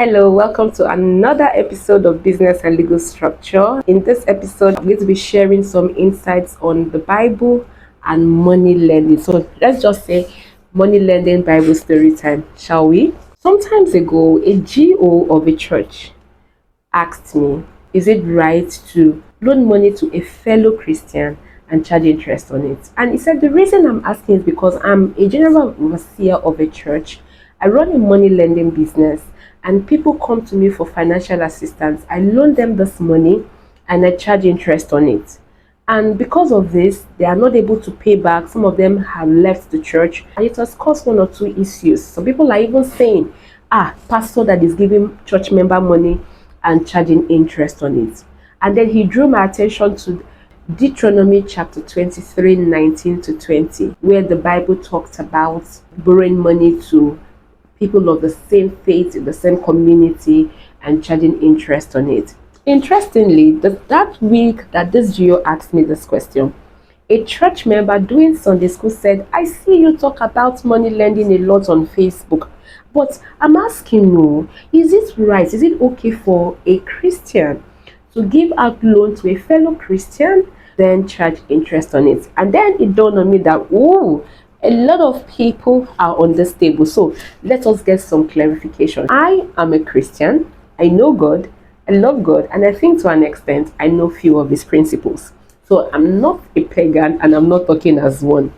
Hello, welcome to another episode of Business and Legal Structure. In this episode, I'm going to be sharing some insights on the Bible and money lending. So let's just say money lending Bible story time, shall we? Sometimes ago, a GO of a church asked me, is it right to loan money to a fellow Christian and charge interest on it? And he said, the reason I'm asking is because I'm a general overseer of a church. I run a money lending business and people come to me for financial assistance. I loan them this money and I charge interest on it. And because of this, they are not able to pay back. Some of them have left the church and it has caused one or two issues. Some people are even saying, pastor that is giving church member money and charging interest on it. And then he drew my attention to Deuteronomy chapter 23, 19 to 20, where the Bible talks about borrowing money to people of the same faith in the same community and charging interest on it. Interestingly, that week that this GO asked me this question, a church member doing Sunday school said, I see you talk about money lending a lot on Facebook, but I'm asking you, is it right? Is it okay for a Christian to give out loan to a fellow Christian, then charge interest on it? And then it dawned on me that, a lot of people are on this table. So let us get some clarification. I am a Christian. I know God. I love God. And I think to an extent, I know few of his principles. So I'm not a pagan and I'm not talking as one.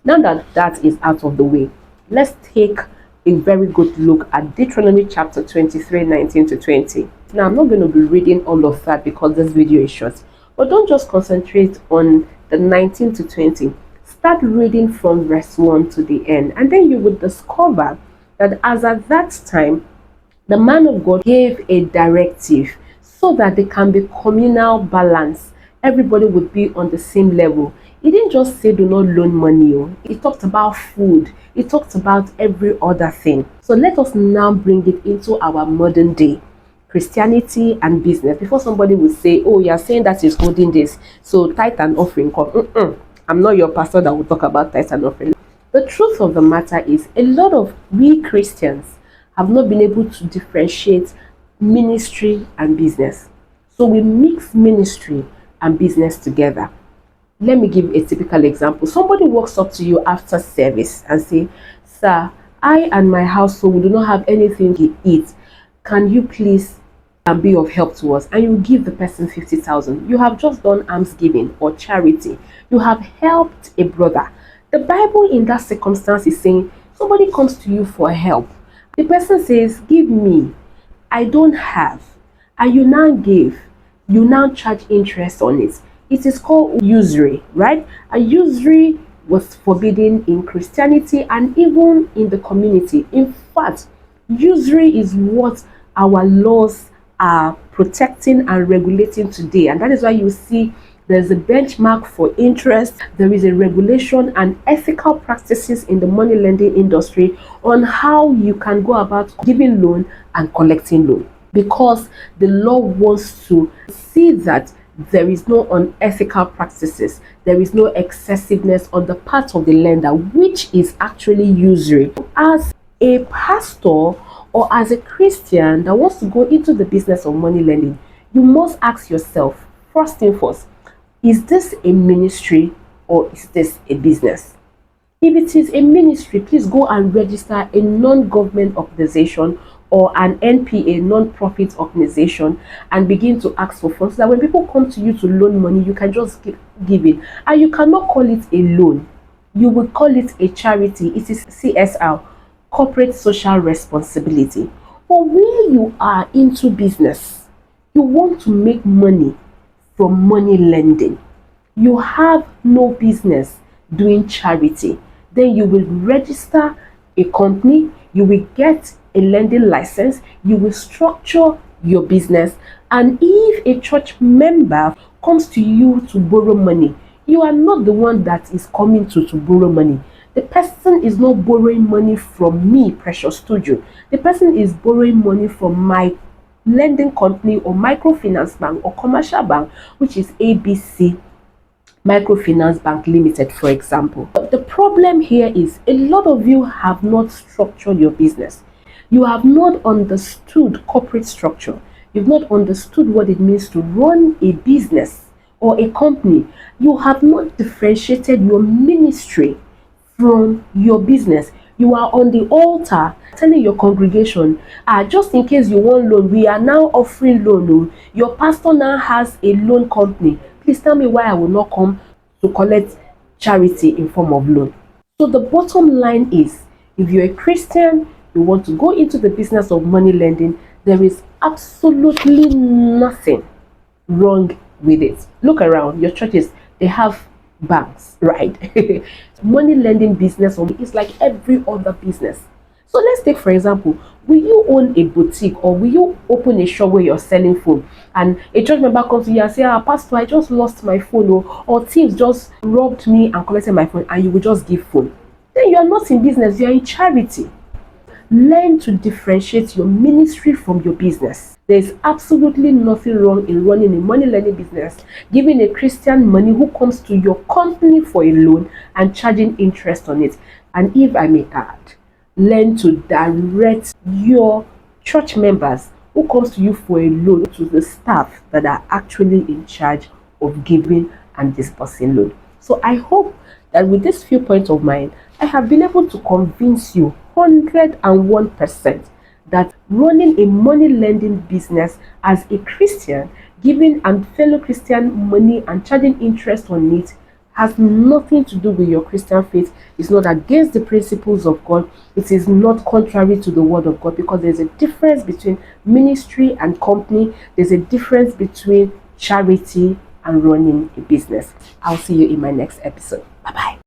Now that that is out of the way, let's take a very good look at Deuteronomy chapter 23, 19 to 20. Now, I'm not going to be reading all of that because this video is short. But don't just concentrate on the 19 to 20. Start reading from verse 1 to the end. And then you will discover that as at that time, the man of God gave a directive so that there can be communal balance. Everybody would be on the same level. He didn't just say do not loan money. He talked about food. He talked about every other thing. So let us now bring it into our modern day Christianity and business. Before somebody will say, oh, you're saying that is holding this, so tithe and offering come. I'm not your pastor that will talk about tithe and offering. The truth of the matter is a lot of we Christians have not been able to differentiate ministry and business. So we mix ministry and business together. Let me give a typical example. Somebody walks up to you after service and say, sir, I and my household do not have anything to eat. Can you please be of help to us? And you give the person 50,000. You have just done almsgiving or charity. You have helped a brother. The Bible in that circumstance is saying somebody comes to you for help. The person says, give me. I don't have. And you now give. You now charge interest on it. It is called usury, right? And usury was forbidden in Christianity and even in the community. In fact, usury is what our laws are protecting and regulating today. And that is why you see there's a benchmark for interest. There is a regulation and ethical practices in the money lending industry on how you can go about giving loan and collecting loan. Because the law wants to see that there is no unethical practices, there is no excessiveness on the part of the lender, which is actually usury. As a pastor or as a Christian that wants to go into the business of money lending, you must ask yourself, first thing first, is this a ministry or is this a business? If it is a ministry, please go and register a non-government organization or an NPA, non-profit organization, and begin to ask for funds so that when people come to you to loan money, you can just give it. And you cannot call it a loan. You will call it a charity. It is CSR, corporate social responsibility. But when you are into business, you want to make money from money lending. You have no business doing charity. Then you will register a company, you will get a lending license, you will structure your business, and if a church member comes to you to borrow money, you are not the one that is coming to borrow money. The person is not borrowing money from me, Precious Studio. The person is borrowing money from my lending company or microfinance bank or commercial bank, which is ABC Microfinance Bank Limited, for example. But the problem here is a lot of you have not structured your business. You have not understood corporate structure. You've not understood what it means to run a business or a company. You have not differentiated your ministry from your business. You are on the altar telling your congregation, just in case you want loan, we are now offering loan. Oh. Your pastor now has a loan company. Please tell me why I will not come to collect charity in form of loan. So the bottom line is, if you're a Christian, you want to go into the business of money lending, there is absolutely nothing wrong with it. Look around your churches, they have banks, right? Money lending business is like every other business. So let's take for example, will you own a boutique or will you open a shop where you're selling phone and a church member comes to you and say, pastor, I just lost my phone, or thieves just robbed me and collected my phone, and you will just give phone? Then you are not in business, you are in charity. Learn to differentiate your ministry from your business. There's absolutely nothing wrong in running a money lending business, giving a Christian money who comes to your company for a loan and charging interest on it. And if I may add, learn to direct your church members who comes to you for a loan to the staff that are actually in charge of giving and disbursing loan. So I hope that with these few points of mine, I have been able to convince you 101% that running a money lending business as a Christian, giving and fellow Christian money and charging interest on it, has nothing to do with your Christian faith. It's not against the principles of God. It is not contrary to the word of God, because there's a difference between ministry and company. There's a difference between charity and running a business. I'll see you in my next episode. Bye bye.